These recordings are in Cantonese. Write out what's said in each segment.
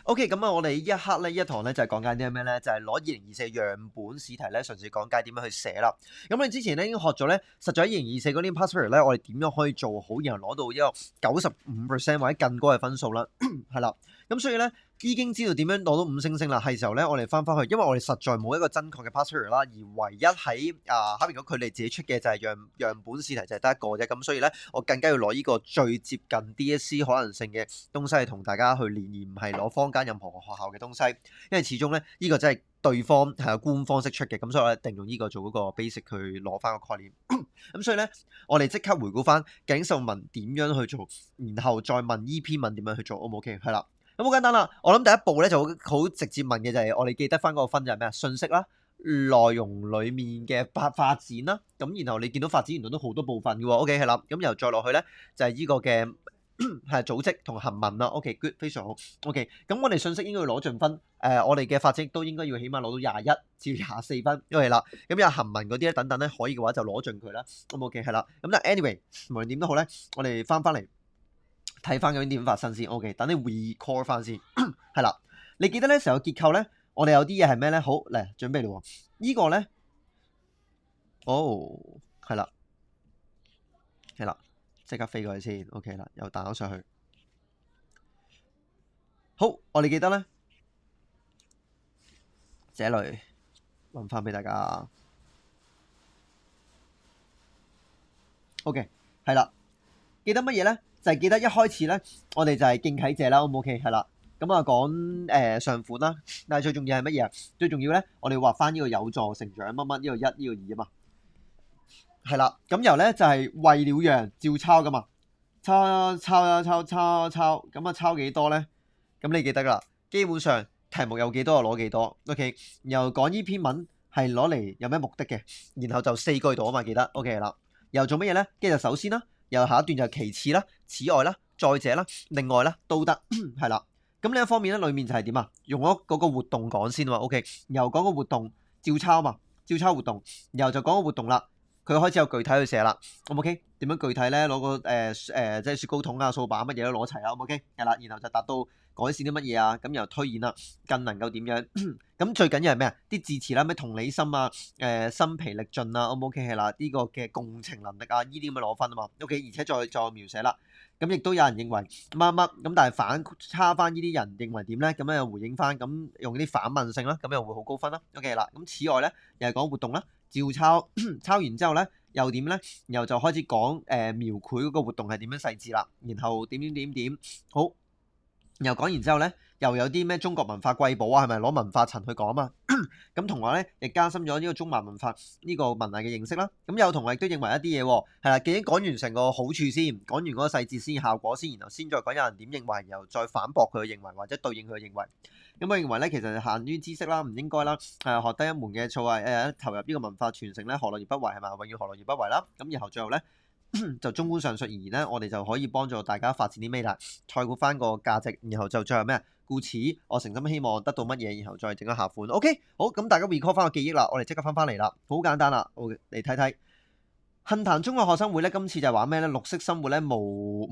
OK，咁啊，我哋呢一刻咧，呢一堂咧就係講緊啲咩咧？就係攞2024樣本試題咧，嘗試講解點樣去寫啦。咁我哋之前咧已經學咗咧，實在喺2024嗰啲 past period 咧，我哋點樣可以做好，然後攞到呢個95%或者更高嘅分數啦。係啦，咁所以咧已經知道點樣攞到5星星啦。係時候咧，我哋翻返去，因為我哋實在冇一個真確嘅 past period 啦，而唯一喺考評局佢哋自己出嘅就係樣本試題就係得一個啫。咁所以咧，我更加要攞呢個最接近 DSE 可能性嘅東西同大家去練，而唔係攞坊間任何學校嘅東西，因為始終咧呢個真係對方係有官方式出嘅，咁所以我一定用呢個做嗰個 basic 去攞翻個概念。咁所以咧，我哋即刻回顧翻究竟受問點樣去做，然後再問呢篇文點樣去做，O 唔 OK？係啦，咁好簡單啦。我諗第一步咧就好直接問嘅就係我哋記得翻嗰個分就係咩啊？信息啦。內容裡面嘅發展啦，咁然後你見到發展原來都好多部分嘅喎，OK 係啦，咁然後再落去咧就係呢個嘅係組織同行文啦，OK good 非常好，OK 咁我哋信息應該要攞盡分，我哋嘅發展都應該要起碼攞到21至24分，OK 啦，咁有行文嗰啲咧等等咧可以嘅話就攞盡佢啦，咁 OK 係啦，咁但係 anyway 無論點都好咧，我哋翻嚟睇翻究竟點發生先 ，OK 等你 recall 翻先，係啦，你記得咧成個結構咧？我哋有啲嘢係咩咧？好嚟準備咯喎！呢個咧，係啦，係啦，即刻飛過去先。OK 啦，又彈咗上去。好，我哋記得咧，這類揾翻俾大家。OK，係啦，記得乜嘢咧？就係記得一開始咧，我哋就係敬啟謝啦，O 唔 OK？係啦。咁啊講上款啦，但係最重要係乜嘢啊？最重要咧，我哋畫翻呢個有助成長乜乜呢個1呢個2啊嘛，係啦。咁由咧就係為了讓照抄噶嘛，抄，咁啊抄幾多咧？咁你記得噶啦，基本上題目有幾多就攞幾多 ，OK。然後講呢篇文係攞嚟有咩目的嘅，然後就4句度啊嘛，記得 OK 啦。又做乜嘢咧？跟住就首先啦，又下一段就其次啦、此外啦、再者啦、另外啦都得，係啦。咁另一方面咧，裡面就係點啊？用咗嗰個活動講先嘛 ，OK。然後講個活動照抄嘛，照抄活動，然後就講個活動啦。佢開始有具體去寫啦，OK？點樣具體咧？攞個即係雪糕筒啊、掃把乜嘢都攞齊啦，OK？係啦，然後就達到改善啲乜嘢啊？咁然後推演啦，更能夠點樣？咁最緊要係咩啊？啲字詞啦，咩同理心啊、身疲力盡啊，OK？係啦，呢個嘅共情能力啊，呢啲咁樣攞分啊嘛，OK？而且再描寫啦。咁亦都有人認為乜乜咁，但係反差翻呢啲人認為點咧？咁樣又回應翻，咁用啲反問性啦，咁又會好高分啦。OK 啦，咁此外咧又係講活動啦，照抄抄完之後咧又點咧？然後就開始講描繪嗰個活動係點樣細緻啦，然後點好。然後講完之後咧，又有啲咩中國文化瑰寶啊，係咪攞文化層去講啊嘛？咁同學咧亦加深咗呢個中華文化呢個文藝嘅認識啦。咁有同學亦都認為一啲嘢喎，係啦，既然講完成個好處先，講完嗰個細節先，效果先，然後先再講有人點認為，然後再反駁佢嘅認為或者對應佢嘅認為。咁我認為咧，其實限於知識啦，唔應該啦。學低一門嘅錯投入呢個文化傳承咧，何樂而不為係嘛？永遠何樂而不為啦。咁然後最後咧。就綜觀上述而言咧，我哋就可以幫助大家發展啲咩啦？概括翻個價值，然後就最後咩啊？故此，我誠心希望得到乜嘢，然後再整個下款。OK，好，咁大家 recall 翻個記憶啦，我哋即刻翻嚟啦，好簡單啦，嚟睇睇。杏壇中學學生會咧，今次就係玩咩咧？綠色生活咧，唔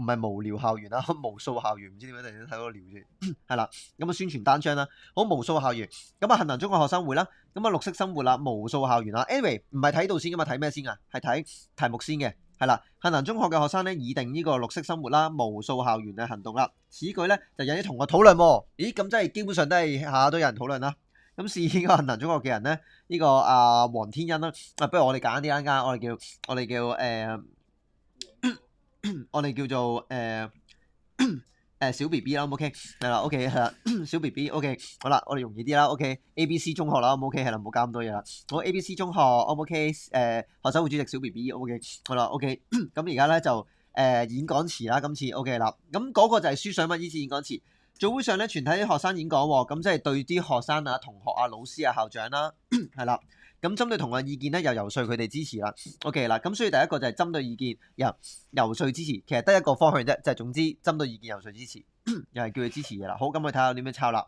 係無聊校園啦，無數校園，唔知點解突然間睇到個聊字，係啦，咁啊宣傳單張啦，好無數校園，咁啊杏壇中學學生會啦，咁啊綠色生活啦，無數校園啦 ，anyway 唔係睇到先噶嘛，睇咩先啊？係睇題目先嘅。係啦，杏壇中學嘅學生咧擬定呢個綠色生活啦、無數校園嘅行動啦。此舉咧就引起同學討論喎。咦，咁真係基本上都係下下都有人討論啦。咁試呢個杏壇中學嘅人咧，呢個黃天恩啦，不如我哋揀啲啱，我哋叫做小 B B 啦，OK 係啦，OK 係啦，小 B B OK 好啦，我哋容易啲啦，OK A B C 中學啦，OK 係啦，唔好搞咁多嘢啦。好 A B C 中學，OK 學生會主席小 B B，OK 好啦，OK 咁而家咧就演講詞啦，今次 OK 啦，咁嗰個就係書上嘛，呢次演講詞。早會上咧，全體學生演講喎，咁即係對啲學生啊、同學啊、老師啊、校長啦，係啦。咁針對同學意見咧，又游說佢哋支持啦。OK 啦，咁所以第一個就係針對意見游說支持，其實得一個方向啫，就係總之針對意見游說支持，又係叫佢支持嘅啦。好，咁我睇下點樣抄啦。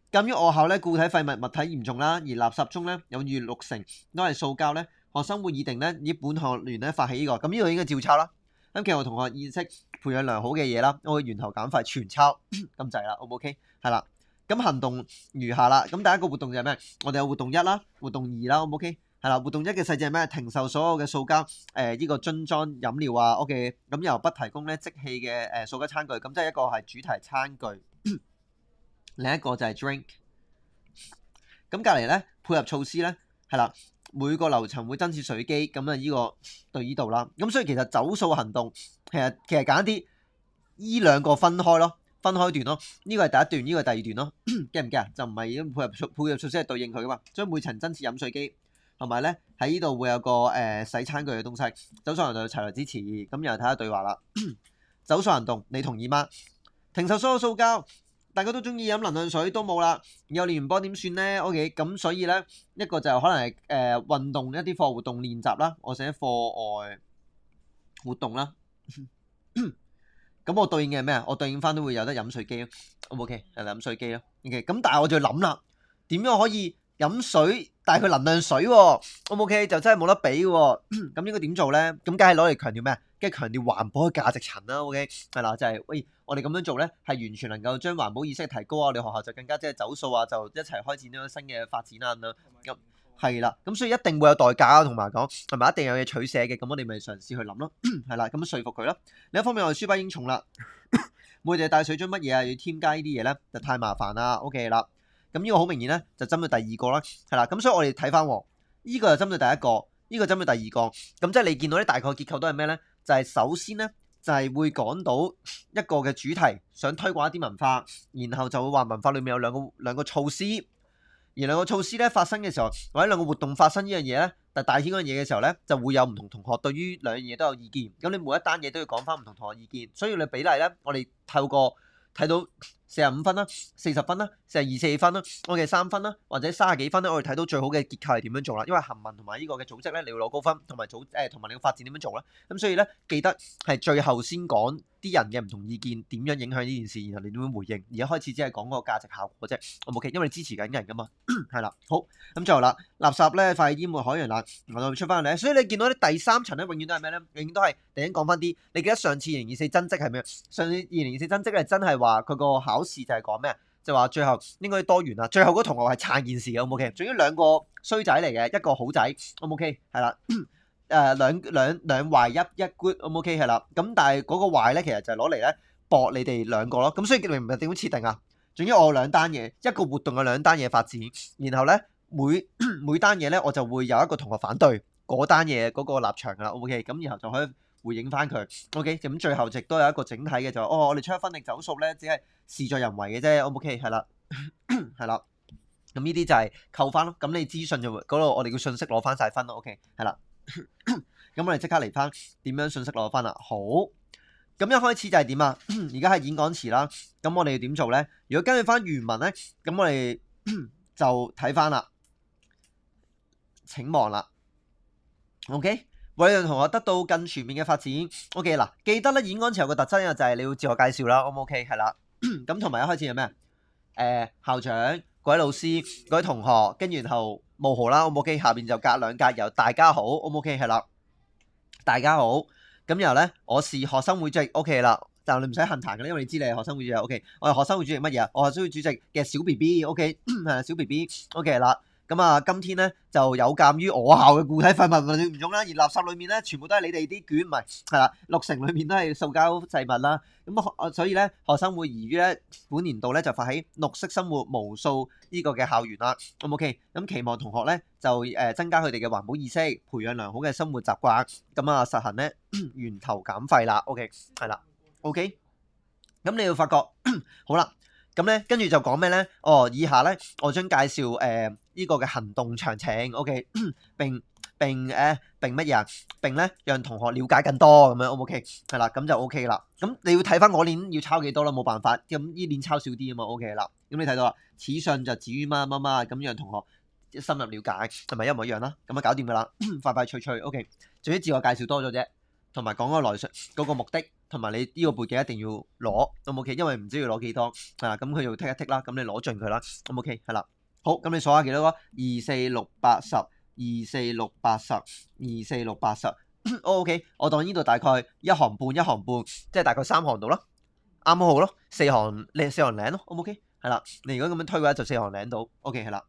鑑於我校咧固體廢物體嚴重啦，而垃圾中咧有逾60%都係塑膠咧，學生會議定咧以本學聯咧發起呢個，咁呢個應該照抄啦。咁其實我同學意識培養良好嘅嘢啦，我會源頭減廢全抄咁滯啦，O 唔 OK？係啦，咁行動如下啦。咁第一個活動就係咩？我哋有活動1啦，活動2啦，O 唔 OK？係啦，活動1嘅細節係咩？停售所有嘅塑膠呢個樽裝飲料啊，OK？咁又不提供咧即棄嘅塑膠餐具。咁即係一個係主題餐具，另一個就係 drink。咁隔離咧配合措施咧係啦，每個樓層會增設水機。咁啊呢個對呢度啦。咁所以其實走數行動其實簡單啲，依兩個分開咯。分開段咯，呢個係第一段，呢個係第二段咯，驚唔驚啊？就唔係配合措施係對應佢噶嘛，所以每層增設飲水機，同埋咧喺呢度會有個洗餐具嘅東西。走數行動齊來支持，咁又睇下對話啦。走數行動，你同意嗎？停售所有塑膠，大家都中意飲能量水都冇啦，有練完波點算呢 OK， 咁所以咧一個就可能係運動一啲課外活動練習啦，我寫課外活動啦。咁我對應嘅係咩啊？我對應翻都會有得飲水機咯，O 唔 OK？係飲水機咯，OK。咁但係我就諗啦，點樣可以飲水，但係佢能量水喎，O 唔 OK？就真係冇得比喎。咁應該點做咧？咁梗係攞嚟強調咩？梗係強調環保嘅價值層啦，OK？係啦，就係喂，我哋咁樣做咧，係完全能夠將環保意識提高啊！我哋學校就更加即係走數啊，就一齊開展咗新嘅發展啊咁樣。咁係啦，咁所以一定會有代價啊，同埋講係咪一定有嘢取捨嘅？咁我哋咪嘗試去諗咯，係啦，咁樣說服佢咯。另一方面，我哋書包已經重啦，每日帶水樽乜嘢啊？要添加呢啲嘢咧，就太麻煩啦。OK 啦，咁呢個好明顯咧，就針對第二個啦，係啦。咁所以我哋睇翻呢個就針對第一個，呢個針對第二個。咁即係你見到啲大概結構都係咩咧？就係首先咧，就係會講到一個嘅主題，想推廣一啲文化，然後就會話文化裏面有兩個措施。而兩個措施咧發生嘅時候，或者兩個活動發生呢樣嘢咧，但大顯嗰樣嘢嘅時候咧，就會有唔同同學對於兩樣嘢都有意見。咁你每一單嘢都要講翻唔同同學意見，所以你比例咧，我哋透過睇到45分啦、40分啦、42、44分啦，我嘅3分啦，或者30幾分咧，我哋睇到最好嘅結構係點樣做啦。因為行文同埋呢個嘅組織咧，你要攞高分，同埋同埋你嘅發展點樣做啦。咁所以咧，記得係最後先講啲人嘅唔同意見點樣影響呢件事，然後你點樣回應。而一開始只係講個價值效果啫，我冇嘅，因為你支持緊人噶嘛，係啦。好，咁最後啦，垃圾咧快淹沒海洋啦，我就出翻嚟。所以你見到啲第三層咧，永遠都係咩咧？永遠都係突然間講翻啲。你記得上次2024真跡係咩？上次2024真跡係真係話佢個考試就係講咩？就話最後應該多元啦。最後嗰同學係撐件事嘅，O 唔 OK？仲要兩個衰仔嚟嘅，一個好仔，O 唔 OK？係啦。兩壞一 good，O 唔 OK？係啦。咁但係嗰個壞咧，其實就係攞嚟咧搏你哋兩個咯。咁所以你唔係點樣設定啊？總之我有兩單嘢，一個活動有兩單嘢發展，然後咧每單嘢咧我就會有一個同學反對嗰單嘢嗰個立場噶啦，O 唔 OK？咁然後就可以回應翻佢，OK？咁最後亦都有一個整體嘅就我哋出一分定走數咧，只係事在人為嘅啫，O 唔 OK？係啦，係啦。咁呢啲就係扣翻咯。咁你資訊就嗰度我哋叫信息攞翻晒分咯，OK？係啦。咁我哋即刻嚟翻點樣信息攞翻啦？好，咁一開始就係點啊？而家係演講詞啦。咁我哋要點做咧？如果根據翻原文咧，咁我哋就睇翻啦。請望啦 ，OK？ 為讓同學得到更全面嘅發展 ，OK 嗱，記得咧演講詞有個特徵就係你要自我介紹啦，O 唔 OK？ 係啦，咁同埋一開始係咩？校長、各位老師、各位同學，跟住然後冒號啦，O 唔 OK？ 下邊就隔兩格由大家好，O 唔 OK？ 係啦，大家好，咁然後咧我是學生會主席 ，OK 啦，但你唔使恨談嘅，因為你知你係學生會主席 ，OK？ 我係學生會主席乜嘢啊？我係學生會主席嘅小 BB，OK？ 係小 BB，OK 啦。咁啊，今天咧就有鑑於我校嘅固體廢物唔用啦，而垃圾裏面咧全部都係你哋啲卷，唔係啦，60裏面都係塑膠製物啦。咁所以咧學生會宜於咧本年度咧就發起綠色生活無數呢個嘅校園啦。咁 OK，咁期望同學咧就增加佢哋嘅環保意識，培養良好嘅生活習慣。咁啊實行咧源頭減廢啦。OK， 係啦 ，OK。咁你要發覺好啦。咁咧，跟住就講咩咧？以下咧，我將介紹呢個嘅行動詳情，OK？ 並乜嘢啊？並咧讓同學了解更多咁樣 ，OK？ 係啦，咁就 OK 啦。咁你要睇翻我年要抄幾多啦，冇辦法。咁呢年抄少啲啊嘛，OK 啦。咁你睇到啦，此信就止於乜乜乜，咁讓同學深入了解，係咪一模一樣啦？咁啊搞掂噶啦，快快脆脆 ，OK？ 總之自我介紹多咗啫，同埋講個來述嗰個目的。同埋你呢個背景一定要攞，咁 OK，因為唔知要攞幾多，咁佢就剔一剔啦，咁你攞盡佢啦，咁 OK，係啦，好，咁你數下幾多個？24680， 24680， 24680， OK， 我當呢度大概一行半，即係大概3行度咯，啱好咯，4行零咯，OK，係啦。你如果咁樣推嘅話，就4行領到。OK 係啦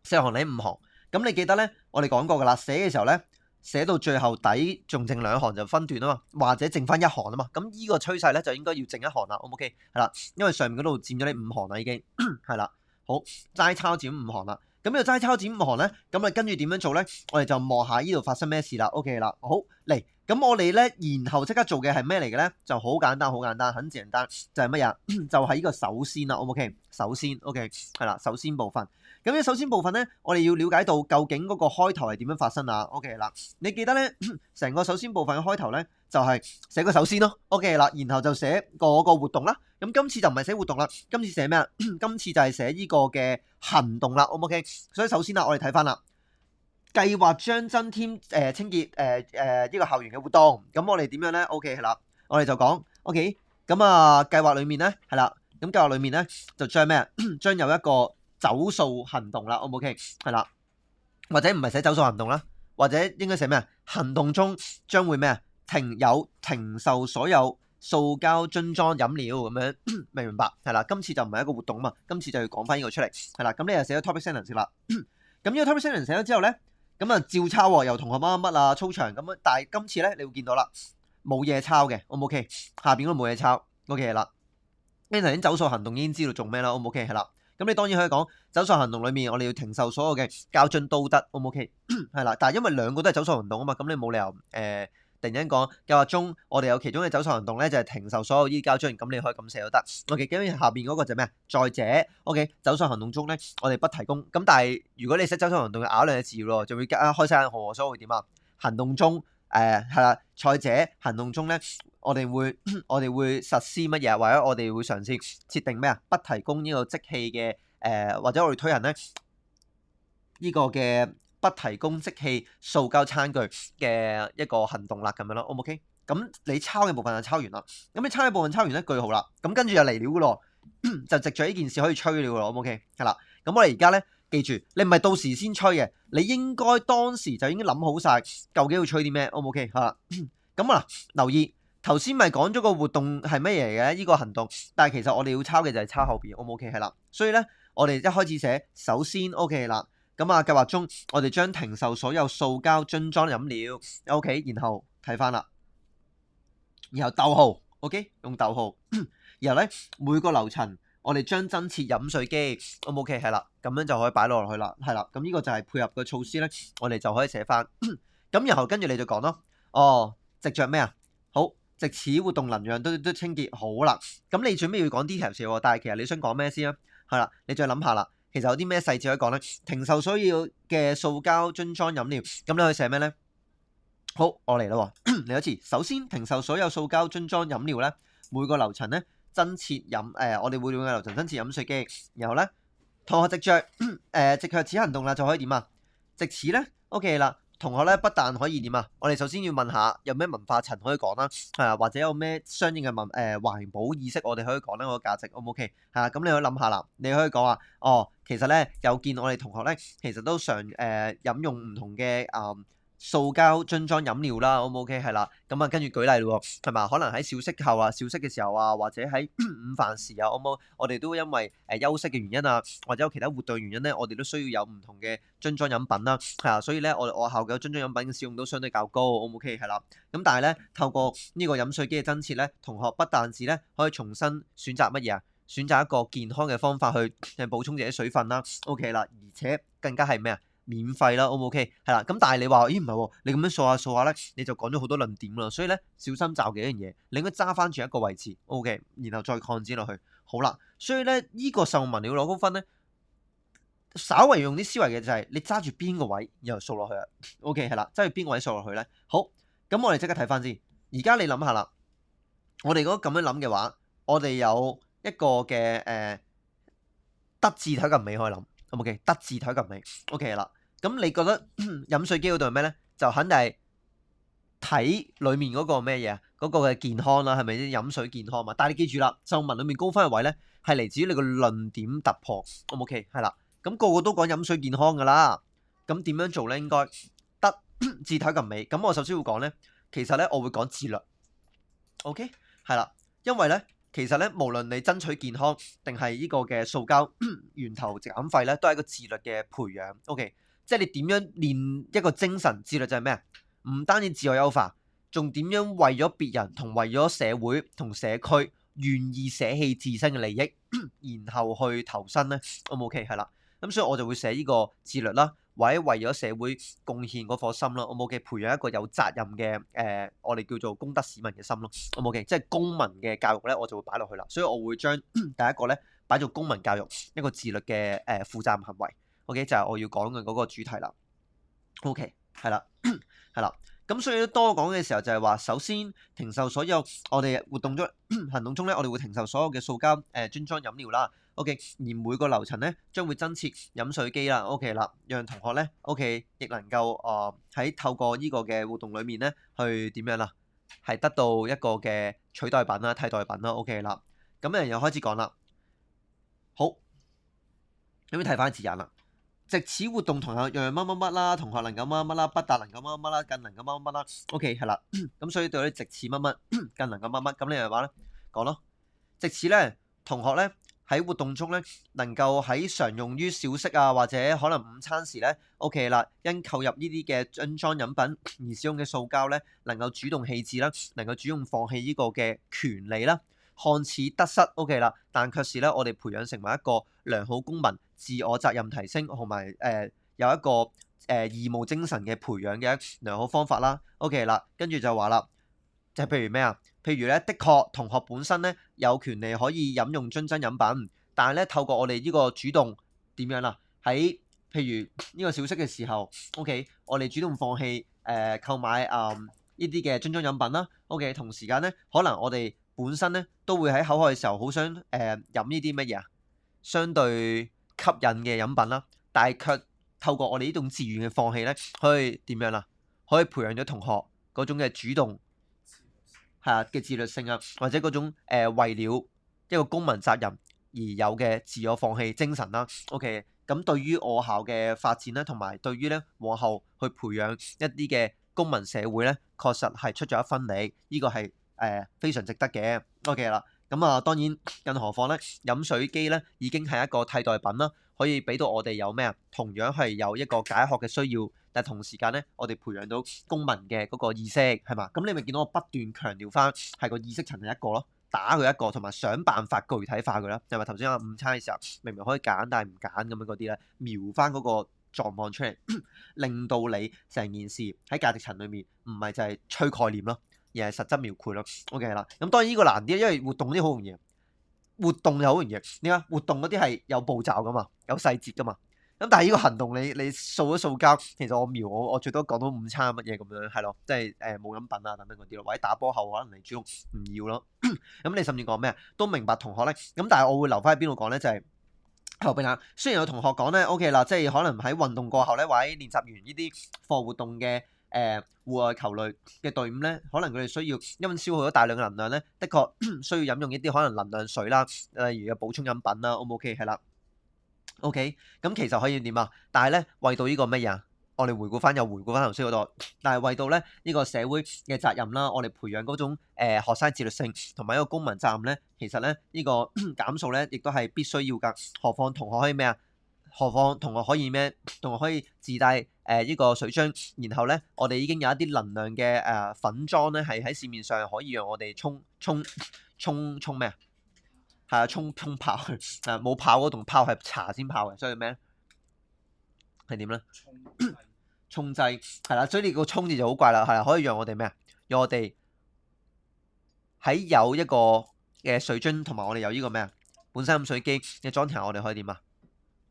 ，4行領5行。咁你記得咧，我哋講過㗎啦，寫嘅時候咧，寫到最後底仲剩2行就分段啊嘛，或者剩翻1行啊嘛。咁呢個趨勢咧就應該要剩1行啦。O 唔 OK？係啦，因為上面嗰度佔咗你5行啦已經係啦。好，齋抄佔5行啦。咁呢個齋抄佔5行咧，咁啊跟住點樣做咧？我哋就望下呢度發生咩事啦。OK 啦，好嚟。咁我哋咧，然後即刻做嘅係咩嚟嘅咧？就好簡單，好簡單，很簡單，就係乜嘢？就係呢個首先啦。O 唔 OK？首先 OK 係啦，首先部分。咁呢首先部分咧，我哋要了解到究竟嗰個開頭係點樣發生啊 ？OK 啦，你記得咧，成個首先部分嘅開頭咧，就係寫個首先咯。OK 啦，然後就寫嗰個活動啦。咁今次就唔係寫活動啦，今次寫咩啊？今次就係寫呢個嘅行動啦。O 唔 OK？所以首先啦，我哋睇翻啦。計劃將增添清潔呢個校園嘅活動，咁我哋點樣咧 ？OK 係啦，我哋就講 OK，咁啊計劃裡面咧係啦，咁計劃裡面咧就將咩啊？將有一個走數行動啦，O 唔 OK？係啦，或者唔係寫走數行動啦，或者應該寫咩啊？行動中將會咩啊？停售所有塑膠樽裝飲料咁樣，明唔明白？係啦，今次就唔係一個活動啊嘛，今次就要講翻呢個出嚟，係啦，咁你就寫咗 topic sentence 啦。咁呢個 topic sentence 寫咗之後咧。咁啊，照抄喎，由同學乜乜乜啊，操場咁樣，但係今次咧，你會見到啦，冇嘢抄嘅，O 唔 OK？下邊嗰度冇嘢抄 ，OK 啦。你頭先走數行動已經知道做咩啦，O 唔 OK？係啦。咁你當然可以講走數行動裏面，我哋要停售所有嘅膠樽都得，O 唔 OK？係啦，但係因為兩個都係走數行動啊嘛，咁你冇理由突然間講計劃中，我哋有其中嘅走數行動咧，就係停售所有依膠樽，咁你可以咁寫都得。OK，跟住下邊嗰個就咩啊？再者 ，OK，走數行動中咧，我哋不提供。咁但係如果你寫走數行動嘅咬兩個字咯，就會開晒眼河，所以會點啊？行動中係啦，再者行動中咧，我哋會實施乜嘢？或者我哋會嘗試設定咩啊？不提供呢個即棄嘅或者我哋推行咧呢個嘅。不提供即棄塑膠餐具嘅一個行動啦，咁樣咯 ，O 唔 OK？咁你抄嘅部分就抄完啦，咁你抄嘅部分抄完咧句號啦，咁跟住就嚟料噶咯，就藉住呢件事可以吹料咯 ，O 唔 OK？係啦，咁我哋而家咧記住，你唔係到時先吹嘅，你應該當時就已經諗好晒究竟要吹啲咩 ，O 唔 OK？係啦，咁啊留意頭先咪講咗個活動係乜嘢嘅呢個行動，但係其實我哋要抄嘅就係抄後邊 ，O 唔 OK？係啦，所以咧我哋一開始寫首先 OK 啦。咁啊，計劃中我哋將停售所有塑膠樽裝飲料 ，OK，然後睇翻啦，然後逗號 ，OK， 用逗號，然後咧每個樓層我哋將增設飲水機，OK，係啦，咁樣就可以擺落去啦，係啦，咁呢個就係配合嘅措施咧，我哋就可以寫翻，咁然後跟住你就講咯，哦，藉着咩啊？好，藉此活動能量都清潔好啦，咁你準備要講 details 喎，但係其實你想講咩先啊？係啦，你再諗下啦。其實有啲咩細節可以講咧？停售所有嘅塑膠樽裝飲料，咁你可以寫咩咧？好，我嚟啦，嚟一次。首先，停售所有塑膠樽裝飲料咧，每個樓層咧增設我哋會用嘅樓層增設飲水機。然後咧，同學藉着此行動啦，就可以點啊？藉此咧 ，OK 啦。同學咧不但可以點啊？我哋首先要問下有咩文化層可以講啦，係啊，或者有咩相應嘅環保意識，我哋可以講呢個價值 O 唔 OK？係啊，咁你可以諗下啦，你可以講話哦，其實咧有見我哋同學咧，其實都常飲用唔同嘅塑膠樽裝飲料啦 O 唔 OK？係啦，咁啊跟住舉例咯，係嘛？可能喺小息後啊、小息嘅時候啊，或者喺午飯時啊，我哋都因為休息嘅原因啊，或者有其他活動原因咧，我哋都需要有唔同嘅樽裝飲品啦，係啊，所以咧我校嘅樽裝飲品嘅使用都相對較高 O 唔 OK？係啦，咁但係咧透過呢個飲水機嘅增設咧，同學不但止咧可以重新選擇乜嘢啊？選擇一個健康嘅方法去補充自己水分啦 OK 啦，而且更加係咩啊？免費啦 O 唔 OK？係啦，咁但係你話咦唔係喎，你咁樣數下咧，你就講咗好多論點啦，所以咧小心罩嘅一樣嘢，你應該揸翻住一個位置 OK，然後再擴展落去，好啦，所以咧呢個受文你要攞高分咧，稍為用啲思維嘅就係你揸住邊個位，然後數落去啊 OK 係啦，揸住邊個位數落去咧，好，咁我哋即刻睇翻先，而家你諗下啦，我哋如果咁樣諗嘅話，我哋有一個嘅德字頭咁尾可以諗 OK， 德字頭咁尾 OK 啦。咁你覺得飲水機嗰度係咩咧？就肯定係睇裡面嗰個咩嘢啊？嗰個嘅健康啦，係咪先飲水健康嘛？但係你記住啦，作文裡面高分嘅位咧，係嚟自於你個論點突破。OK，係啦。咁個個都講飲水健康㗎啦。咁點樣做咧？應該得字頭咁尾。咁我首先會講咧，其實咧我會講自律。OK，係啦，因為咧其實咧，無論你爭取健康定係呢個嘅塑膠源頭減廢咧，都係一個自律嘅培養。OK，即係你點樣練一個精神自律就係咩啊？唔單止自我優化，仲點樣為咗別人同為咗社會同社區願意捨棄自身嘅利益，然後去投身咧？O 唔 OK？係啦，咁所以我就會寫呢個自律啦。或者為咗社會貢獻嗰顆心咯，我冇嘅培養一個有責任嘅我哋叫做公德市民嘅心咯，我冇嘅即係公民嘅教育咧，我就會擺落去啦。所以我會將第一個咧擺做公民教育，一個自律嘅負責任行為。OK，就係我要講嘅嗰個主題啦。OK，係啦，係啦。咁所以多講嘅時候就係話，首先停售所有我哋活動中行動中咧，我哋會停售所有嘅塑膠樽裝飲料啦。OK，而每個樓層咧將會增設飲水機啦。OK 啦，讓同學咧 OK 亦能夠喺透過呢個嘅活動裡面咧去點樣啦，係得到一個嘅取代品啦、替代品啦。OK 啦，咁又開始講啦。好，咁要睇翻字眼啦。藉此活動同學讓乜乜乜啦，同學能夠乜乜乜啦，不但能夠乜乜乜啦，更能夠乜乜乜啦。OK 係啦，咁所以對於藉此乜乜更能夠乜乜，咁你又話咧講咯。藉此咧，同學咧喺活動中咧能夠喺常用於小息啊，或者可能午餐時咧 OK 啦，因購入呢啲嘅樽裝飲品而使用嘅塑膠咧，能夠主動棄置啦，能夠主動放棄呢個嘅權利啦。看似得失 OK 啦，但卻是咧我哋培養成為一個良好公民、自我責任提升同埋有一個義務精神嘅培養嘅良好方法啦。OK 啦，跟住就話啦，就係譬如咩啊？譬如咧，的確同學本身咧有權利可以飲用樽裝飲品，但係咧透過我哋呢個主動點樣啦？喺譬如呢個小息嘅時候 ，OK，我哋主動放棄購買呢啲嘅樽裝飲品啦。OK，同時間咧可能我哋本身咧都會喺口渴嘅時候好想飲呢啲乜嘢啊，相對吸引嘅飲品啦，但係卻透過我哋呢種自願嘅放棄咧，可以點樣啦？可以培養咗同學嗰種嘅主動係啊嘅自律性啊，或者嗰種為了一個公民責任而有嘅自我放棄精神啦。OK，咁對於我校嘅發展咧，同埋對於咧往後去培養一啲嘅公民社會咧，確實係出咗一分力，呢個係非常值得嘅。OK 啦，咁啊當然更何況咧，飲水機咧已經係一個替代品啦，可以俾到我哋有咩啊？同樣係有一個解渴嘅需要，但同時間咧，我哋培養到公民嘅嗰個意識係嘛？咁你咪見到我不斷強調翻係個意識層係一個咯，打佢一個，同埋想辦法具體化佢啦。係咪頭先話午餐嘅時候明明可以揀，但係唔揀咁樣嗰啲咧，描翻嗰個狀況出嚟，令到你成件事喺價值層裏面唔係就係吹概念咯，而係實質描繪咯。OK 啦，咁當然呢個難啲，因為活動啲好容易，活動又好容易。點解？活動嗰啲係有步驟噶嘛，有細節噶嘛。咁但係呢個行動你掃咗塑膠，其實我最多講到午餐乜嘢咁樣係咯，即係冇飲品啊等等嗰啲咯，或者打波後可能你主動唔要咯。咁你甚至講咩啊？都明白同學咧，咁但係我會留翻喺邊度講咧，就係後邊啦。雖然有同學講咧 OK 啦，即係可能喺運動過後咧，或者練習完呢啲課外活動嘅戶外球類嘅隊伍咧，可能佢哋需要因為消耗咗大量嘅能量咧，的確需要飲用一啲可能能量水啦，例如有補充飲品啦，O 唔 OK？係啦。OK，咁其實可以點啊？但係咧，為到呢個乜嘢啊？我哋回顧翻頭先嗰度，但係為到咧呢個社會嘅責任啦，我哋培養嗰種學生自律性同埋一個公民責任咧，其實咧呢個減數咧，亦都係必須要㗎。何況同學可以咩啊？何況同學可以咩？同學可以自帶呢個水樽，然後咧我哋已經有一啲能量嘅粉裝咧，係喺市面上可以讓我哋沖咩啊？係啊，沖泡冇泡嗰種泡係茶先泡嘅，所以咩係點咧？沖劑係啦，所以你個沖字就好怪啦，係啦，可以讓我哋咩啊？讓我哋喺有一個嘅水樽，同埋我哋有呢個咩啊？本身飲水機嘅裝填，我哋可以點啊？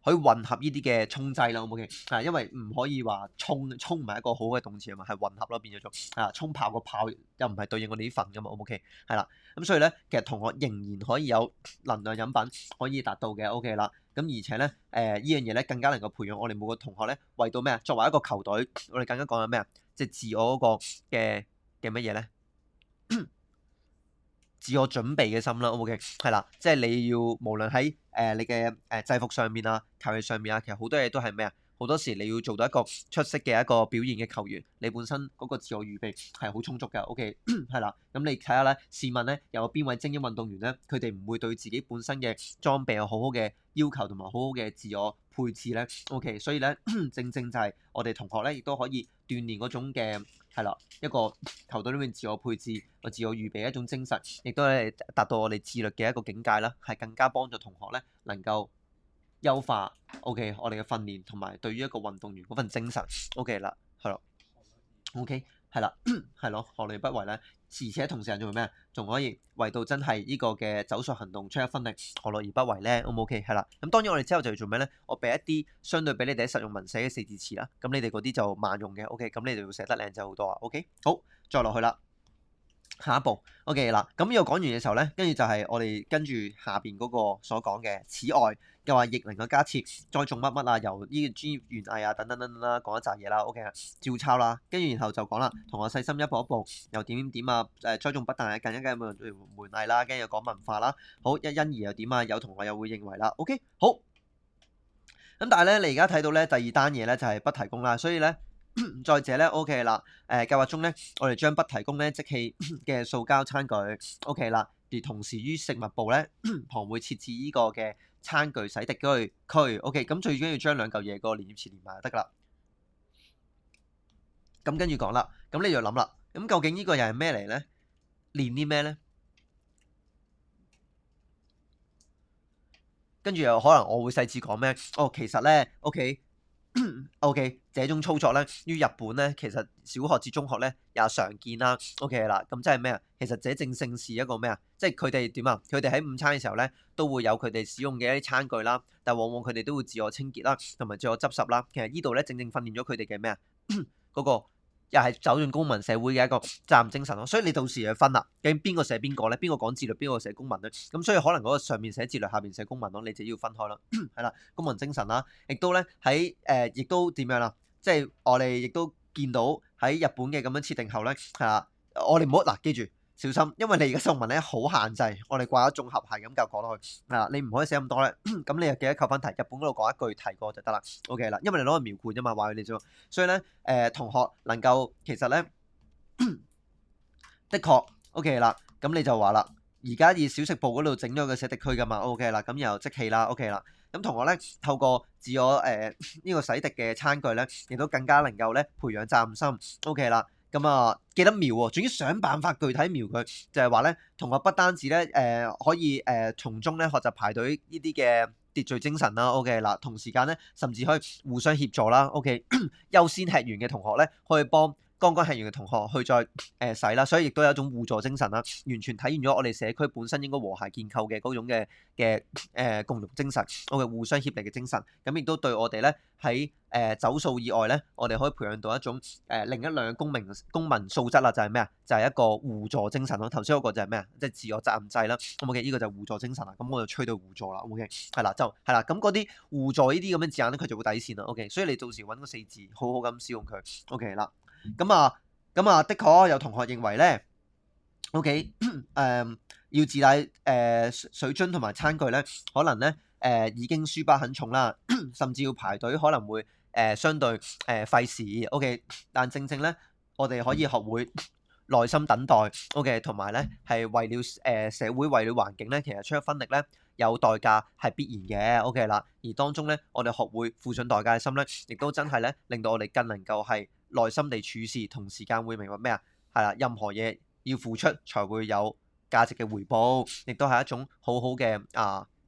可以混合呢啲嘅沖劑啦，OK，因為唔可以話沖唔係一個好嘅動詞啊嘛，係混合咯，變咗做沖泡個泡又唔係對應我哋啲份噶嘛，OK，係啦，咁所以咧，其實同學仍然可以有能量飲品可以達到嘅，OK 啦，咁而且咧呢樣嘢咧更加能夠培養我哋每個同學咧，為到咩啊？作為一個球隊，我哋更加講緊咩啊？即係自我嗰個嘅乜嘢咧？自我準備嘅心啦，OK，係啦，即係你要無論喺你嘅制服上面啊、球技上面啊，其實好多嘢都係咩啊？好多時你要做到一個出色嘅一個表現嘅球員，你本身嗰個自我預備係好充足嘅。OK 係啦，咁你睇下咧，試問咧有邊位精英運動員咧，佢哋唔會對自己本身嘅裝備有好好嘅要求同埋好好嘅自我配置咧？OK， 所以咧正正就係我哋同學咧，亦都可以鍛鍊嗰種嘅係啦一個球隊裏面自我配置、自我預備嘅一種精神，亦都係達到我哋自律嘅一個境界啦，係更加幫助同學咧能夠優化 OK 我哋嘅訓練同埋對於一個運動員嗰份精神 OK 啦，係咯 OK 係啦，係咯，何樂而不為咧？而且同時間仲咩？仲可以為到真係呢個嘅走術行動出一分力，何樂而不為咧？O 唔 OK？係啦，咁當然我哋之後就要做咩咧？我俾一啲相對俾你哋實用文寫嘅四字詞啦，咁你哋嗰啲就慢用嘅 OK，咁你哋要寫得靚仔好多啊 OK， 好，再落去啦。下一步 OK 啦，咁呢個講完嘅時候咧，跟住就係我哋跟住下邊嗰個所講嘅。此外，又話逆齡嘅加設、栽種乜乜啊，由呢個專業園藝啊等等等等啦，講一紮嘢啦。OK 啊，照抄啦，跟住然後就講啦，同學細心一步一步，又點點點啊，栽種不但係近一嘅門藝啦，跟住又講文化啦。好，因而又點啊？有同學又會認為啦。OK 好，咁但係咧，你而家睇到咧第二單嘢咧就係不提供啦，所以咧。再者咧 OK 啦，計劃中咧，我哋將不提供咧即棄嘅塑膠餐具 OK 啦，而同時於食物部咧旁會設置呢個嘅餐具洗滌區 OK，咁最緊要將兩嚿嘢個連接詞連埋就得噶啦。咁跟住講啦，咁你就諗啦，咁究竟呢個又係咩嚟咧？練啲咩咧？跟住又可能我會細緻講咩？哦，其實咧 OK，這種操作咧，於日本咧，其實小學至中學咧也常見啦。OK 啦，咁即係咩啊？其實這正正是一個咩啊？即係佢哋點啊？佢哋喺午餐嘅時候咧，都會有佢哋使用嘅一啲餐具啦，但往往佢哋都會自我清潔啦，同埋自我執拾啦。其實呢度咧，正正訓練咗佢哋嘅咩啊？嗰個又係走進公民社會嘅一個責任精神咯。所以你到時去分啦，究竟邊個寫邊個咧？邊個講自律，邊個寫公民咧？咁所以可能嗰個上面寫自律，下邊寫公民咯，你就要分開啦。係啦，公民精神啦，亦都咧喺亦都點樣啦？即係我哋亦都見到喺日本嘅咁樣設定後咧，係啦，我哋唔好嗱，記住小心，因為你而家中文咧好限制，我哋掛咗綜合係咁繼續講落去，係啦，你唔可以寫咁多咧，咁你又記得扣翻題，日本嗰度講一句提過就得啦 ，OK 啦，因為你攞去描繪啫嘛，話佢哋啫，所以咧同學能夠其實咧的確 OK 啦，咁你就話啦，而家以小食部嗰度整咗個洗滌區噶嘛 ，OK 啦，咁然後即棄啦 ，OK 啦。咁同學咧透過自我呢個洗滌嘅餐具咧，亦都更加能夠咧培養責任心。OK 啦，咁啊記得描喎，仲要想辦法具體描佢，就係話咧同學不單止咧可以從中咧學習排隊呢啲嘅秩序精神啦。OK 啦，同時間咧甚至可以互相協助啦。OK 優先吃完嘅同學咧可以幫剛剛吃完嘅同學去再洗啦，所以亦都有一種互助精神啦，完全體現咗我哋社區本身應該和諧建構嘅嗰種嘅共融精神，我嘅互相協力嘅精神，咁亦都對我哋咧喺走數以外咧，我哋可以培養到一種另一兩嘅公民素質啦，就係咩啊？就係一個互助精神咯。頭先嗰個就係咩啊？即係自我責任制啦。咁 OK，呢個就係互助精神啦。咁我就吹到互助啦。OK，係啦，就係啦。咁嗰啲互助呢啲咁嘅字眼咧，佢就會底線啦。OK，所以你到時揾個四字，好好咁使用佢。OK 啦。咁啊，的確有同學認為咧，OK，要自帶水樽同埋餐具咧，可能咧已經書包很重啦，甚至要排隊可能會相對費事。OK，但正正咧，我哋可以學會耐心等待。OK，同埋咧係為了社會為了環境咧，其實出一分力咧有代價係必然嘅。OK 啦，而當中咧我哋學會付上代價嘅心咧，亦都真係咧令到我哋更能夠係耐心地處事，同時間會明白咩啊？係啦，任何嘢要付出才會有價值嘅回報，亦都係一種好好嘅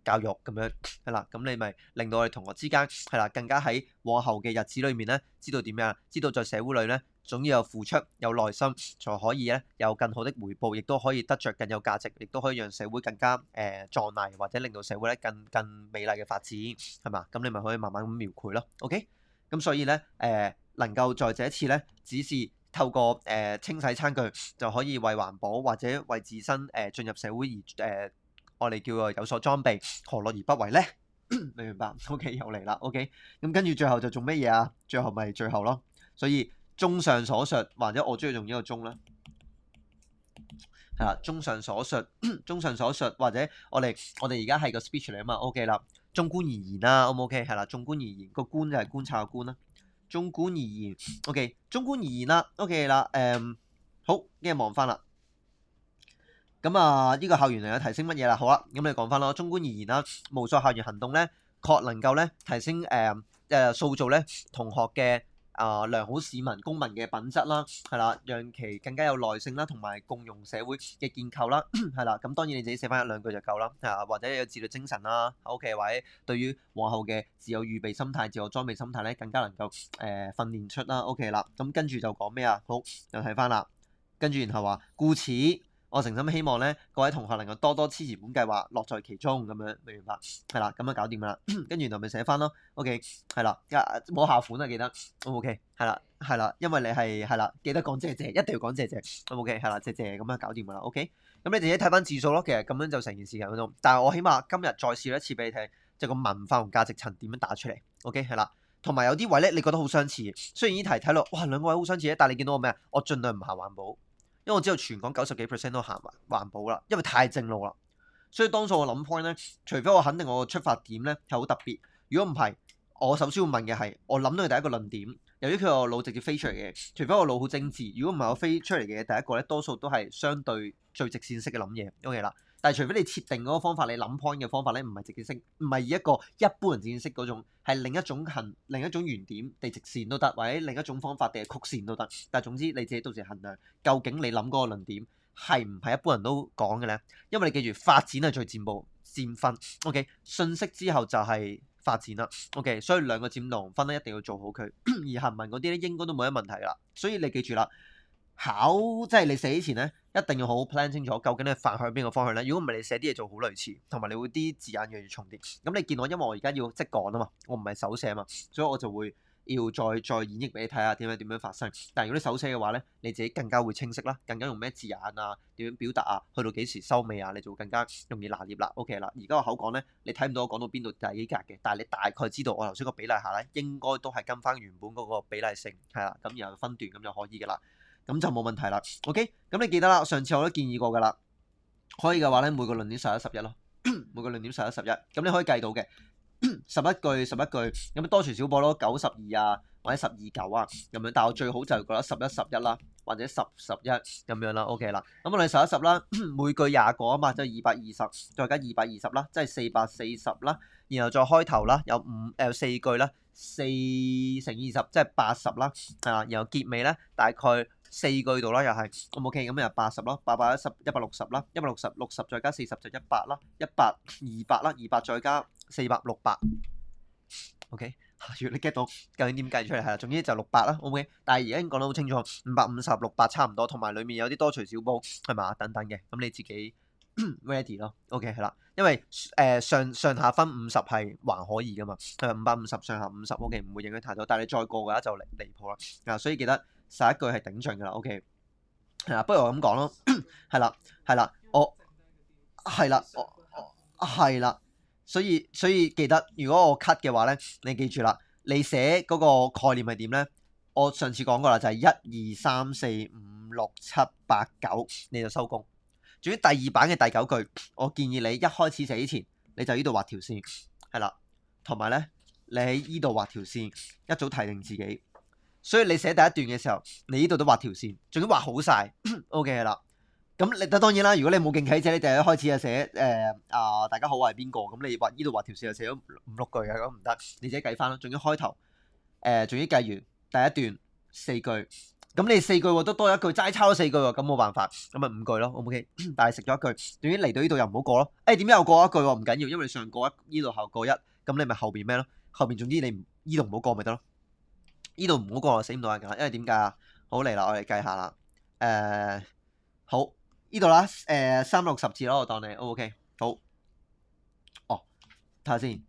教育咁樣係啦。咁你咪令到我哋同學之間係啦，更加喺往後嘅日子裏面咧，知道點樣？知道在社會裏咧，總要有付出，有耐心，才可以咧有更好的回報，亦都可以得着更有價值，亦都可以讓社會更加壯麗，或者令到社會咧更美麗嘅發展，係嘛？咁你咪可以慢慢咁描繪咯。OK，咁所以咧能夠在這一次咧，只是透過清洗餐具就可以為環保或者為自身進入社會而我哋叫做有所裝備，何樂而不為咧？你明白 ？OK， 又嚟啦。OK，咁跟住最後就做乜嘢啊？最後咪最後咯。所以綜上所述，或者我中意用呢個綜啦，係啦。綜上所述，或者我哋而家係個 speech 嚟啊嘛。OK 啦。縱觀而言啦，O 唔 OK？係啦，縱觀而言，個觀就係觀察個觀啦。縱觀而言，OK，縱觀而言啦，OK 啦，好，跟住望翻啦。咁啊，呢個校園又有提升乜嘢啦？好啦，咁你講翻咯。縱觀而言啦，無數校園行動咧，確能夠咧提升塑造咧同學嘅良好市民公民嘅品質啦，係啦，讓其更加有耐性啦，同埋共融社會嘅建構啦，係啦。咁當然你自己寫翻一兩句就夠啦，或者有自律精神啦，OK，或者對於往後嘅自我預備心態、自我裝備心態咧，更加能夠訓練出啦，OK 啦。咁跟住就講咩啊？好，又睇翻啦，跟住然後話，故此，我誠心希望咧，各位同學能夠多多支持本計劃，樂在其中咁樣，明白？係啦，咁就搞掂啦。跟住然後咪寫翻咯。OK，係啦，冇下款啊，記得。OK，係啦，係啦，因為你係啦，記得講謝謝，一定要講謝謝。OK，係啦，謝謝咁樣搞掂噶啦。OK，咁你自己睇翻字數咯。其實咁樣就成件事咁樣。但係我起碼今日再試一次俾你聽，就個文化同價值層點樣打出嚟。OK，係啦，同埋有啲位咧，你覺得好相似。雖然呢題睇落，哇，兩個位好相似，但係你見到我咩啊？我盡量唔行環保。因為我知道全港90幾% 都行環保啦，因為太正路啦，所以當初我諗 point 咧，除非我肯定我個出發點咧係好特別，如果唔係，我首先會問嘅係，我諗到嘅第一個論點，由於佢個腦直接飛出嚟嘅，除非我腦好精緻，如果唔係我飛出嚟嘅第一個咧，多數都係相對最直線式嘅諗嘢 OK 啦。但係除非你設定嗰個方法，你諗 point 嘅方法咧，唔係直線式，唔係以一個一般人直線式嗰種，係另一種原點地直線都得，或者另一種方法定係曲線都得。但係總之你自己到時衡量，究竟你諗嗰個論點係唔係一般人都講嘅咧？因為你記住，發展係最佔分 OK， 信息之後就係發展啦 OK， 所以兩個佔同分咧一定要做好佢，而行文嗰啲咧應該都冇乜問題啦。所以你記住啦。即係你寫之前咧，一定要好好 plan 清楚，究竟你反向邊個方向咧？如果唔係，你寫啲嘢做好類似，同埋你會啲字眼越嚟越重疊。咁你見我，因為我而家要即講啊嘛，我唔係手寫啊嘛，所以我就會要再演繹俾你睇下點樣發生。但係如果你手寫嘅話咧，你自己更加會清晰啦，更加用咩字眼啊，點樣表達啊，去到幾時收尾啊，你就會更加容易拿捏啦。OK 啦，而家我口講咧，你睇唔到我講到邊度第幾格嘅，但係你大概知道我頭先個比例下咧，應該都係跟翻原本嗰個比例性係啦，咁然後分段咁就可以㗎啦。咁就冇問題啦。OK，咁你記得啦，上次我都建議過㗎啦。可以嘅話咧，每個論點11、11咯，每個論點11、11，咁你可以計到嘅11句，咁多除少補咯，9、12啊，或者12、9啊咁樣。但係我最好就係覺得11、11啦，或者10、11咁樣啦。OK 啦，咁我哋11、10啦，每句20個啊嘛，即係220，再加220啦，即係440啦。然後再開頭啦，有4句啦，4乘20即係80啦，然後結尾咧大概4句度啦，又係咁 OK，咁又80咯，810、160啦，160、60再加40就100啦，100、200啦，200再加400、600 OK。如果你 get 到究竟點計出嚟係啦，總之就600啦 OK。但係而家已經講得好清楚，550、600差唔多，同埋裡面有啲多除少補係嘛等等嘅，咁你自己 ready 咯 OK 係啦。因為上下分50係還可以噶嘛，550上下50 OK 唔會影響太多，但係你再過嘅話就離譜啦。所以記得11句係頂盡噶啦 OK。係啦，不如我咁講咯，係啦，我係啦，係啦，所以記得如果我 cut 嘅話咧，你記住啦，你寫嗰個概念係點咧？我上次講過啦，就係1、2、3、4、5、6、7、8、9，你就收工。至於第二版嘅第9句，我建議你一開始寫之前，你就呢度畫條線，係啦，同埋咧，你喺呢度畫條線，一早提定自己。所以你寫第一段嘅時候，你呢度都畫條線，仲要畫好晒 OK 啦。咁你當然啦，如果你冇勁啟者，你第一開始就寫大家好，我係邊個？咁你畫呢度畫條線就寫咗5、6句嘅，咁唔得，你自己計翻咯。仲要開頭仲要計完第一段4句。咁你4句都多一句，齋抄咗4句喎，咁冇辦法，咁咪5句咯 OK。但係食咗一句，總之嚟到呢度又唔好過咯。點解又過一句喎？唔緊要，因為你上過一，呢度後過一，咁你咪後邊咩咯？後邊總之你呢度唔好過咪得咯。呢度唔好過，死唔到人㗎，因為點解啊？好嚟啦，我哋計下啦。好呢度啦，360字咯，我當你 OK。好，睇下先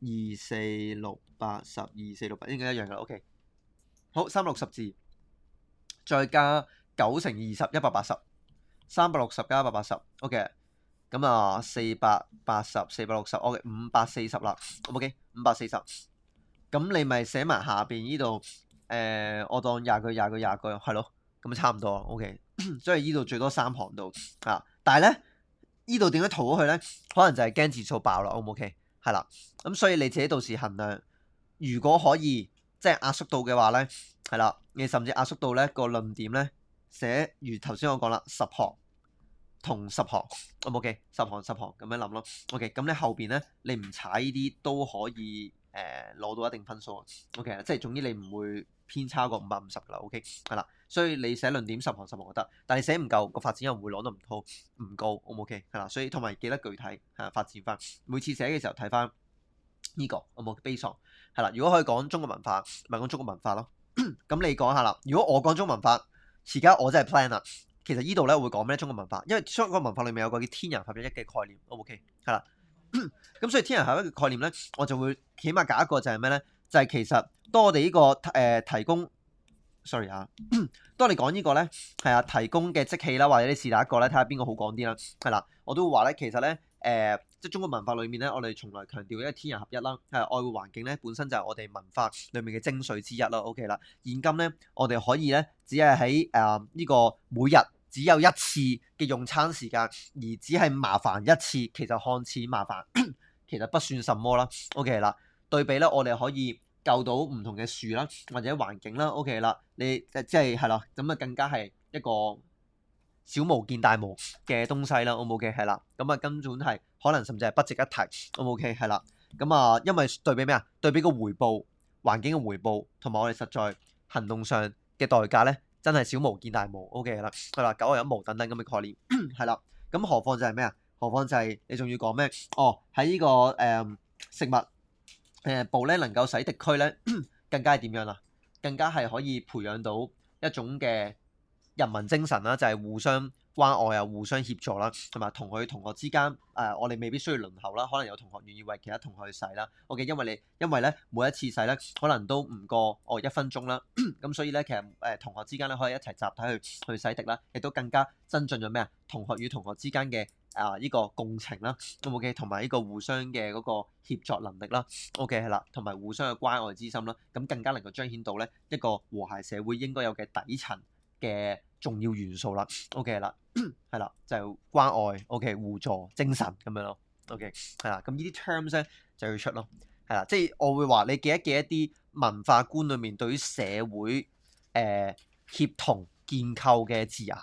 ，2、4、6、8、12、4、6、8應該一樣㗎 OK。好，360字。再加9乘20 180，360加180 OK。咁啊480 460 OK 540啦 OK 540。咁你咪寫埋下邊呢度我當20句係咯，咁差唔多 OK。所以呢度最多3行度啊，但係咧呢度點樣塗咗佢咧？可能就係驚字數爆啦 O 唔 OK？係啦。咁所以你自己到時衡量，如果可以即係壓縮到嘅話咧，係啦，你甚至壓縮到咧個論點咧寫如頭先我講啦，10行同10行，OK，10行10行咁樣諗咯，OK，咁你後邊咧你唔踩呢啲都可以攞到一定分數，OK，即係總之你唔會偏差過550噶啦，OK，係啦，所以你寫論點10行10行就得，但係寫唔夠個發展又唔會攞得唔高，OK，係啦，所以同埋記得具體係發展翻，每次寫嘅時候睇翻呢個base on 係啦，如果可以講中國文化，咪講中國文化咯，咁你講下啦，如果我講中國文化，而家我真係 plan 啦。其實呢度咧會講咩中國文化，因為中國文化裏面有個叫天人合一嘅概念 ，OK 係啦。咁所以天人合一嘅概念咧，我就會起碼搞一個就係咩咧？就係、其實當我哋呢、個提供，sorry 啊，當你講呢個咧係啊提供嘅即棄啦，或者你試下一個咧，睇下邊個好講啲啦，係啦，我都會話咧，其實咧即係中國文化裏面咧，我哋從來強調一個天人合一啦，係愛護環境咧，本身就係我哋文化裏面嘅精髓之一啦。OK 啦，現今咧我哋可以咧只係喺呢個每日只有一次嘅用餐時間，而只係麻煩一次，其實看似麻煩，其實不算什麼啦。OK 啦，對比咧我哋可以救到唔同嘅樹啦，或者環境啦。OK 啦，你即係啦，咁啊更加係一個小巫見大巫嘅東西啦。OK 係啦，咁啊根本係可能甚至係不值一提。OK 係啦，咁啊因為對比咩啊？對比個回報，環境嘅回報同埋我哋實在行動上嘅代價咧，真係小巫見大巫。OK 啦，係啦，九牛一毛等等咁嘅概念係啦。咁何況就係咩啊？何況就係你仲要講咩？哦，喺呢個食物部咧能夠使敵區咧更加係點樣啊？更加係可以培養到一種嘅人民精神啦，就係互相關愛啊，互相協助啦，同埋同學之間我哋未必需要輪候啦，可能有同學願意為其他同學去洗啦。OK，因為咧每一次洗咧可能都唔過1分鐘啦，咁所以咧其實同學之間咧可以一齊集體去洗滌啦，亦都更加增進咗咩啊？同學與同學之間嘅呢個共情啦，OK，同埋呢個互相嘅嗰個協作能力啦，OK 係啦，同埋互相嘅關愛之心啦，咁更加能夠彰顯到咧一個和諧社會應該有嘅底層嘅重要元素啦，OK 啦，係啦，就係關愛，OK 互助精神咁樣咯，OK 係啦，咁呢啲 terms 咧就要出咯，係啦，即係我會話你記一啲文化觀裏面對於社會協同建構嘅字眼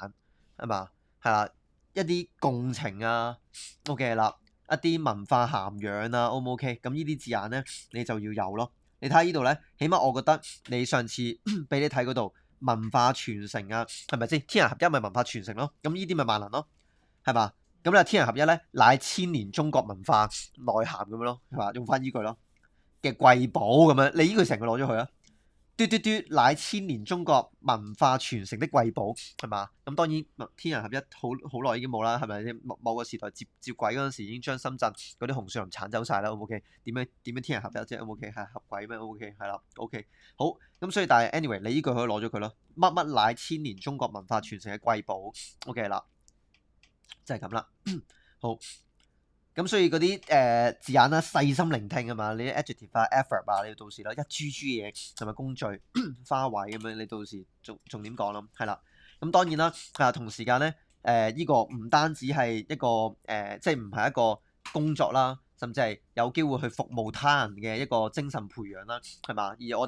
係嘛，係啦，一啲共情啊，OK 啦，一啲文化涵養啊，O 唔 OK？咁呢啲字眼咧你就要有咯，你睇下呢度咧，起碼我覺得你上次俾你睇嗰度。文化傳承啊，係咪先？天人合一咪文化傳承咯，咁呢啲咪萬能咯，係嘛？咁咧天人合一咧，乃千年中國文化內涵咁樣咯，係嘛？用翻依句咯嘅瑰寶咁樣，你依句成個攞咗佢啊！嘟嘟嘟，乃千年中國文化傳承的瑰寶，係嘛？咁當然天人合一好耐已經冇啦，係咪先？某個時代接軌嗰陣時已經將深圳嗰啲紅樹林剷走晒啦，OK？點樣天人合一啫？OK 係合軌咩？OK 係啦，OK 好咁，所以但係 anyway，你依句可以攞咗佢咯。乜乜乃千年中國文化傳承嘅瑰寶，OK 啦，就係咁啦。好。咁所以嗰啲字眼啦，細心聆聽啊嘛，你啲 adjective 啊、adverb 啊，你到時咯一豬嘢同埋工序花位咁樣，你到時重點講咯，係啦。咁當然啦，同時間咧呢個唔單止係一個即係唔係一個工作啦，甚至係有機會去服務他人嘅一個精神培養啦，係嘛？而我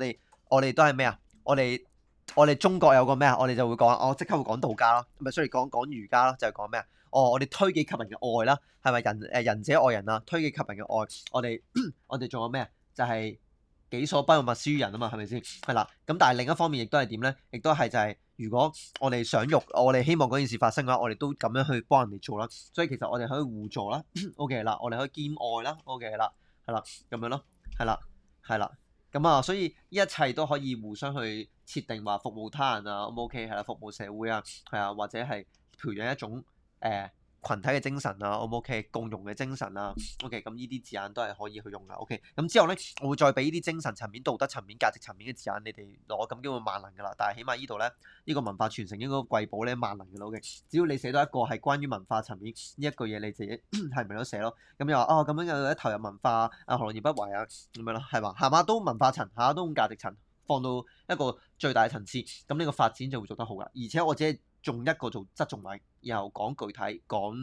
哋都係咩啊？我哋中國有個咩啊？我哋就會講，我即刻會講道家咯，咪所以講儒家咯，就係講咩啊？我哋推己及人嘅愛啦，係咪仁者愛人啊？推己及人嘅愛，我哋仲有咩啊？就係己所不欲，勿施於人啊嘛，係咪先？係啦，咁但係另一方面亦都係點咧？亦都係就係如果我哋想我哋希望嗰件事發生嘅話，我哋都咁樣去幫人哋做啦。所以其實我哋可以互助啦，OK 啦，我哋可以兼愛啦，OK 啦，係啦，咁樣咯，係啦，係啦。咁啊，所以一切都可以互相去設定話服務他人啊，OK 係啦，服務社會啊，係啊，或者係培養一種羣體嘅精神啊，OK 共融嘅精神啊，OK 咁呢啲字眼都係可以去用噶，OK 咁之後咧，我會再俾呢啲精神層面、道德層面、價值層面嘅字眼你哋攞，咁叫做萬能噶啦。但係起碼呢度咧，呢個文化傳承應該瑰寶咧萬能噶啦，OK 只要你寫到一個係關於文化層面呢一句嘢，你自己係咪都寫咯？咁又話咁樣又投入文化何樂而不為啊？咁樣咯，係嘛？下下都文化層，下下都價值層，放到一個最大嘅層次，咁呢個發展就會做得好噶。而且我只係仲一個做側重位，然後講具體講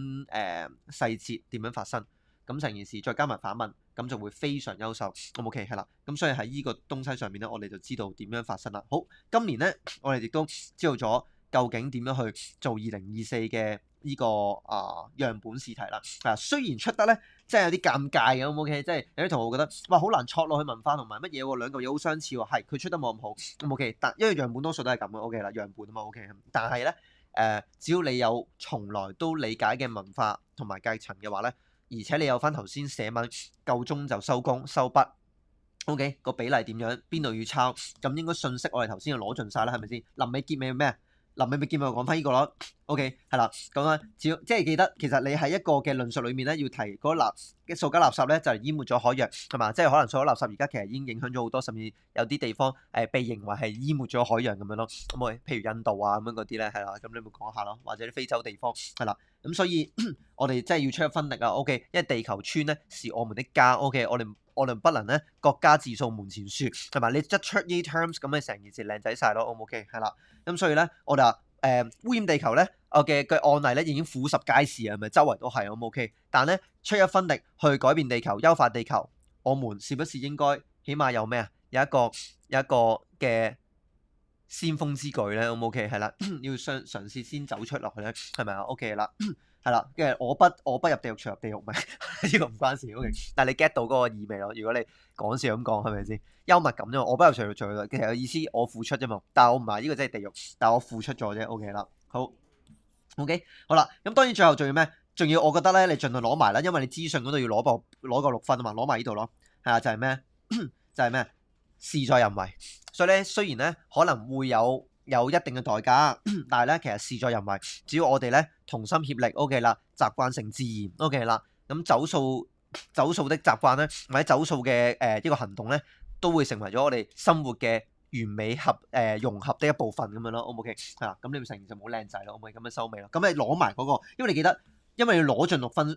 細節點樣發生，咁成件事再加埋反問，咁就會非常優秀。咁 OK 係啦，咁所以喺呢個東西上面咧，我哋就知道點樣發生啦。好，今年咧我哋亦都知道咗究竟點樣去做2024嘅呢個樣本試題啦。雖然出得咧，即係有啲尷尬嘅，OK，即係有啲同學覺得哇好難戳落去文化同埋乜嘢喎，兩嚿嘢好相似喎，係佢出得冇咁好，咁 OK，但因為樣本多數都係咁嘅，OK 啦，樣本啊嘛，OK，但係咧只要你有從來都理解嘅文化同埋階層嘅話咧，而且你有翻頭先寫文夠鐘就收工收筆。OK，個比例點樣？邊度要抄？咁應該信息我哋頭先就攞盡晒啦，係咪先？臨尾結尾咩？臨尾結尾講翻呢個咯。OK，係啦，咁啊，只要即係記得，其實你喺一個嘅論述裏面咧，要提嗰嘅塑膠垃圾咧，就係淹沒咗海洋，係嘛？即係可能塑膠垃圾而家其實已經影響咗好多，甚至有啲地方被認為係淹沒咗海洋咁樣咯。咁我譬如印度啊咁樣嗰啲咧，係啦，咁你咪講下咯，或者啲非洲地方係啦。咁所以我哋真係要出一分力啊。OK，因為地球村咧是我們的家。OK，我哋不能咧國家自掃門前雪，係咪？你一出呢 terms 咁，你成件事靚仔晒咯。OK，係啦。咁所以咧，我哋話污染地球咧，我嘅案例咧已經俯拾皆是啊，係咪周圍都係？OK，但咧出一分力去改變地球、優化地球，我們是不是應該起碼有咩啊？有一個嘅先鋒之舉咧？OK，係啦，要嘗試先走出落去咧，係咪啊？OK 啦。係啦，跟住我不入地獄，誰入地獄咪？呢個唔關事，OK。但係你 get 到嗰個意味咯。如果你講笑咁講，係咪先？幽默感啫嘛。我不入誰入地獄，其實有意思，我付出啫嘛。但係我唔係呢個真係地獄，但係我付出咗啫。OK 啦，好 OK 好啦。咁當然最後仲要咩？仲要我覺得咧，你盡量攞埋啦，因為你資訊嗰度要攞個6分啊嘛，攞埋呢度咯。係啊，就係咩？就係咩？事在人為。所以咧，雖然咧可能會有一定嘅代價，但係咧其實事在人為，只要我哋咧同心協力 ，OK 啦，習慣成自然 ，OK 啦，咁走數的習慣咧，或者走數嘅呢個行動咧，都會成為咗我哋生活嘅完美融合的一部分咁樣咯，OK 係啦，咁你咪成件事就冇靚仔咯，OK 咁樣收尾咯，咁你攞埋嗰個，因為你記得，因為要攞盡6分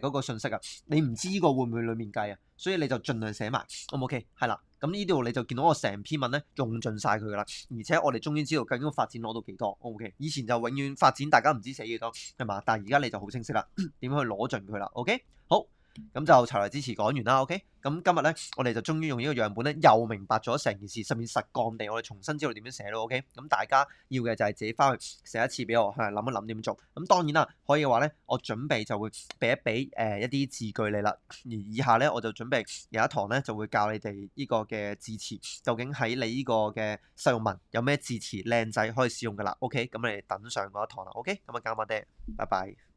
嗰個信息啊，你唔知呢個會唔會裡面計啊，所以你就盡量寫埋，OK 係啦。咁呢度你就見到我成篇文咧用盡晒佢噶啦，而且我哋終於知道究竟個發展攞到幾多 ，OK？以前就永遠發展大家唔知死幾多，係嘛？但係而家你就好清晰啦，點樣去攞盡佢啦 ，OK？好。咁就齊來支持講完啦 ，OK？咁今日咧，我哋就終於用呢個樣本咧，又明白咗成件事，甚至實幹地，我哋重新知道點樣寫咯 ，OK？咁大家要嘅就係自己翻去寫一次俾我，諗一諗點做。咁當然啦，可以嘅話咧，我準備就會俾一啲字句你啦。而以下咧，我就準備有一堂咧，就會教你哋呢個嘅字詞，究竟喺你呢個嘅實用文有咩字詞靚仔可以使用噶啦，OK？咁你哋等上嗰一堂啦，OK？咁啊，交翻爹，拜拜。